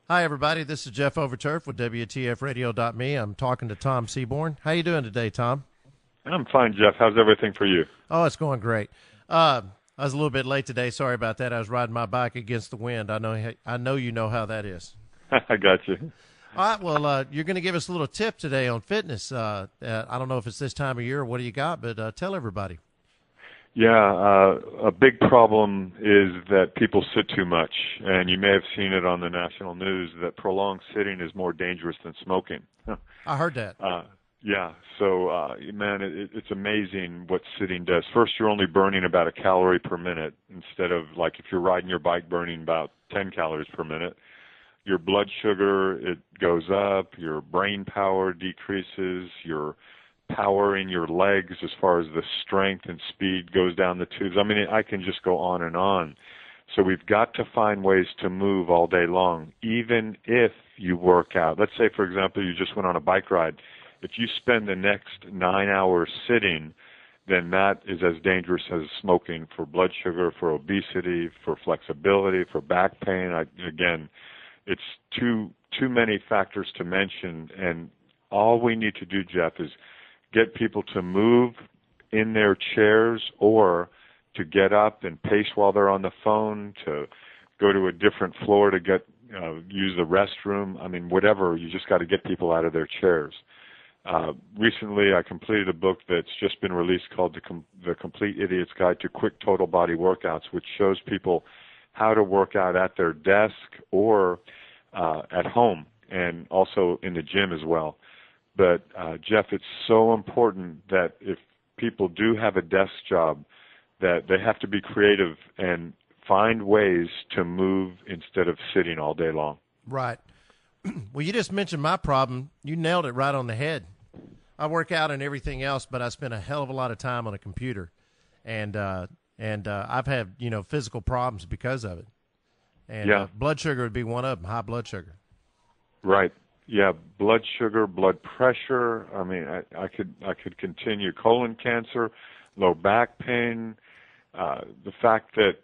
Hi, everybody. This is Jeff Overturf with WTFradio.me. I'm talking to Tom Seabourne. How you doing today, Tom? I'm fine, Jeff. How's everything for you? Oh, it's going great. I was a little bit late today. Sorry about that. I was riding my bike against the wind. I know you know how that is. I got you. All right. Well, you're going to give us a little tip today on fitness. I don't know if it's this time of year or what do you got, but tell everybody. Yeah, a big problem is that people sit too much, and you may have seen it on the national news that prolonged sitting is more dangerous than smoking. I heard that. Yeah, so man, it's amazing what sitting does. First, you're only burning about a calorie per minute instead of like if you're riding your bike burning about 10 calories per minute. Your blood sugar, it goes up, your brain power decreases, your power in your legs as far as the strength and speed goes down the tubes. I mean, I can just go on and on. So we've got to find ways to move all day long, even if you work out. Let's say, for example, you just went on a bike ride. If you spend the next 9 hours sitting, then that is as dangerous as smoking for blood sugar, for obesity, for flexibility, for back pain. Again, it's too many factors to mention, and all we need to do, Jeff, is get people to move in their chairs or to get up and pace while they're on the phone, to go to a different floor to use the restroom. I mean, whatever. You just got to get people out of their chairs. Recently, I completed a book that's just been released called The Complete Idiot's Guide to Quick Total Body Workouts, which shows people how to work out at their desk or at home and also in the gym as well. But, Jeff, it's so important that if people do have a desk job, that they have to be creative and find ways to move instead of sitting all day long. Right. Well, you just mentioned my problem. You nailed it right on the head. I work out and everything else, but I spend a hell of a lot of time on a computer, and I've had physical problems because of it. And yeah. Blood sugar would be one of them. High blood sugar. Right. Yeah. Blood sugar, blood pressure. I mean, I could continue. Colon cancer, low back pain. The fact that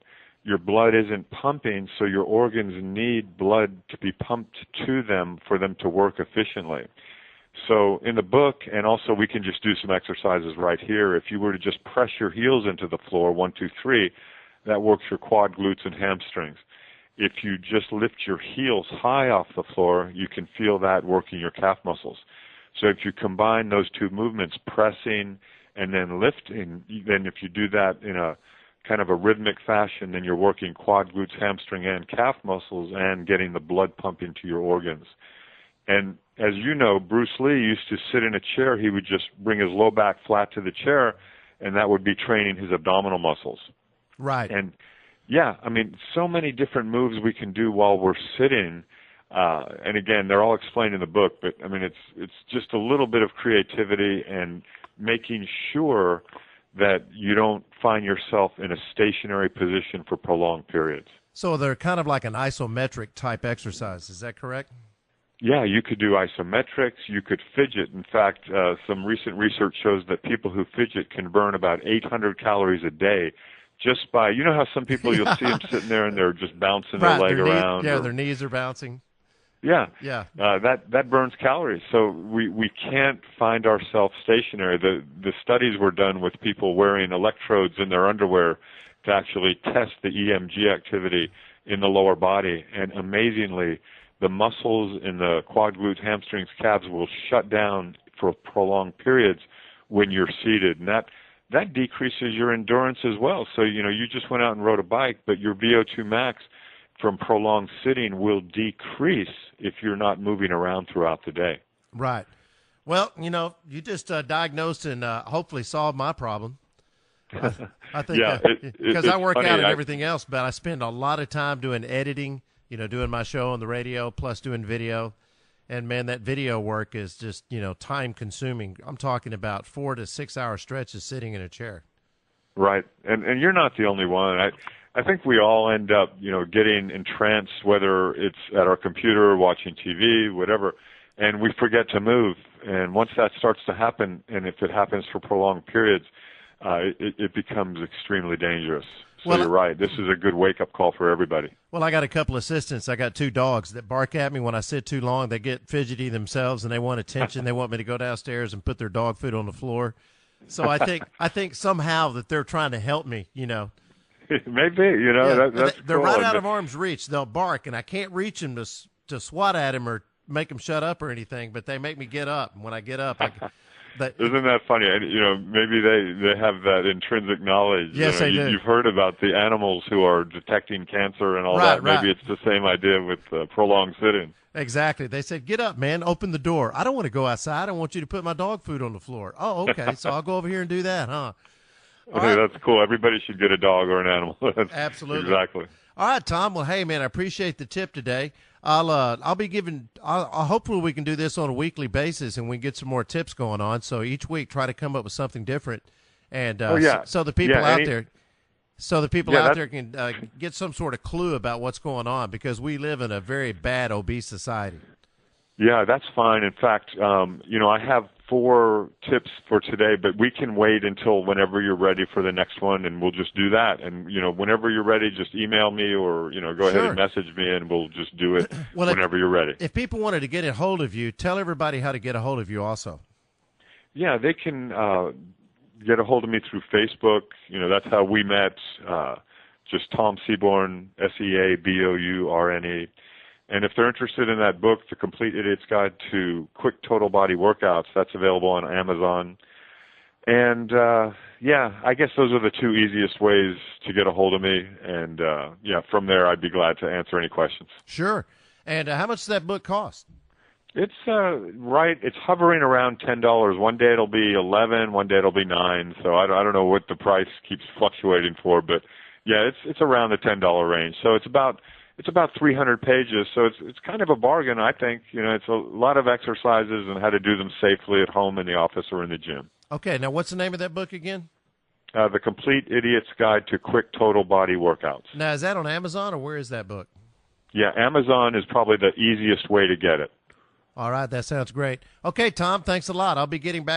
your blood isn't pumping, so your organs need blood to be pumped to them for them to work efficiently. So in the book, and also we can just do some exercises right here. If you were to just press your heels into the floor, 1, 2, 3, that works your quad, glutes, and hamstrings. If you just lift your heels high off the floor, you can feel that working your calf muscles. So if you combine those two movements, pressing and then lifting, then if you do that in a kind of a rhythmic fashion, then you're working quad, glutes, hamstring, and calf muscles and getting the blood pumping to your organs. And as you know, Bruce Lee used to sit in a chair. He would just bring his low back flat to the chair, and that would be training his abdominal muscles. Right. And yeah, I mean, so many different moves we can do while we're sitting. And again, they're all explained in the book, but I mean, it's just a little bit of creativity and making sure that you don't find yourself in a stationary position for prolonged periods. So they're kind of like an isometric type exercise. Is that correct? Yeah, you could do isometrics. You could fidget. In fact, some recent research shows that people who fidget can burn about 800 calories a day just by, you know how some people you'll see them sitting there and they're just bouncing their leg around. Their knees are bouncing. Yeah. Yeah. That burns calories. So we can't find ourselves stationary. The studies were done with people wearing electrodes in their underwear to actually test the EMG activity in the lower body. And amazingly, the muscles in the quad, glutes, hamstrings, calves will shut down for prolonged periods when you're seated. And that decreases your endurance as well. So, you just went out and rode a bike, but your VO2 max from prolonged sitting will decrease if you're not moving around throughout the day. Right. Well, you just diagnosed and hopefully solved my problem. I think because I work funny. out and everything else, but I spend a lot of time doing editing, doing my show on the radio, plus doing video. And, man, that video work is just, time consuming. I'm talking about 4 to 6 hour stretches sitting in a chair. Right. And you're not the only one. I think we all end up, getting entranced, whether it's at our computer, watching TV, whatever, and we forget to move. And once that starts to happen, and if it happens for prolonged periods, it becomes extremely dangerous. So you're right. This is a good wake-up call for everybody. Well, I got a couple assistants. I got 2 dogs that bark at me when I sit too long. They get fidgety themselves, and they want attention. They want me to go downstairs and put their dog food on the floor. So I think somehow that they're trying to help me, Maybe, that's they're cool. right out of arm's reach. They'll bark, and I can't reach them to swat at them or make them shut up or anything, but they make me get up. And when I get up, isn't that funny? Maybe they have that intrinsic knowledge. Yes, they do. You've heard about the animals who are detecting cancer and all that. Maybe it's the same idea with prolonged sitting. Exactly. They said, "Get up, man. Open the door." I don't want to go outside. I want you to put my dog food on the floor. Oh, okay. So I'll go over here and do that, huh? Hey, that's cool. Everybody should get a dog or an animal. Absolutely. Exactly. All right, Tom. Well, hey, man, I appreciate the tip today. I'll be giving. Hopefully, we can do this on a weekly basis, and we can get some more tips going on. So each week, try to come up with something different, and so the people out there can get some sort of clue about what's going on, because we live in a very bad obese society. Yeah, that's fine. In fact, I have 4 tips for today, but we can wait until whenever you're ready for the next one, and we'll just do that. And, whenever you're ready, just email me or, go ahead and message me, and we'll just do it whenever you're ready. If people wanted to get a hold of you, tell everybody how to get a hold of you also. Yeah, they can get a hold of me through Facebook. That's how we met, just Tom Seabourne, Seabourne. And if they're interested in that book, The Complete Idiot's Guide to Quick Total Body Workouts, that's available on Amazon. And, I guess those are the 2 easiest ways to get a hold of me. And, from there, I'd be glad to answer any questions. Sure. And how much does that book cost? It's it's hovering around $10. One day it'll be $11, one day it'll be $9. So I don't know what the price keeps fluctuating for, but yeah, it's around the $10 range. So it's about 300 pages, so it's kind of a bargain, I think. It's a lot of exercises and how to do them safely at home, in the office, or in the gym. Okay, now what's the name of that book again? The Complete Idiot's Guide to Quick Total Body Workouts. Now, is that on Amazon, or where is that book? Yeah, Amazon is probably the easiest way to get it. All right, that sounds great. Okay, Tom, thanks a lot. I'll be getting back.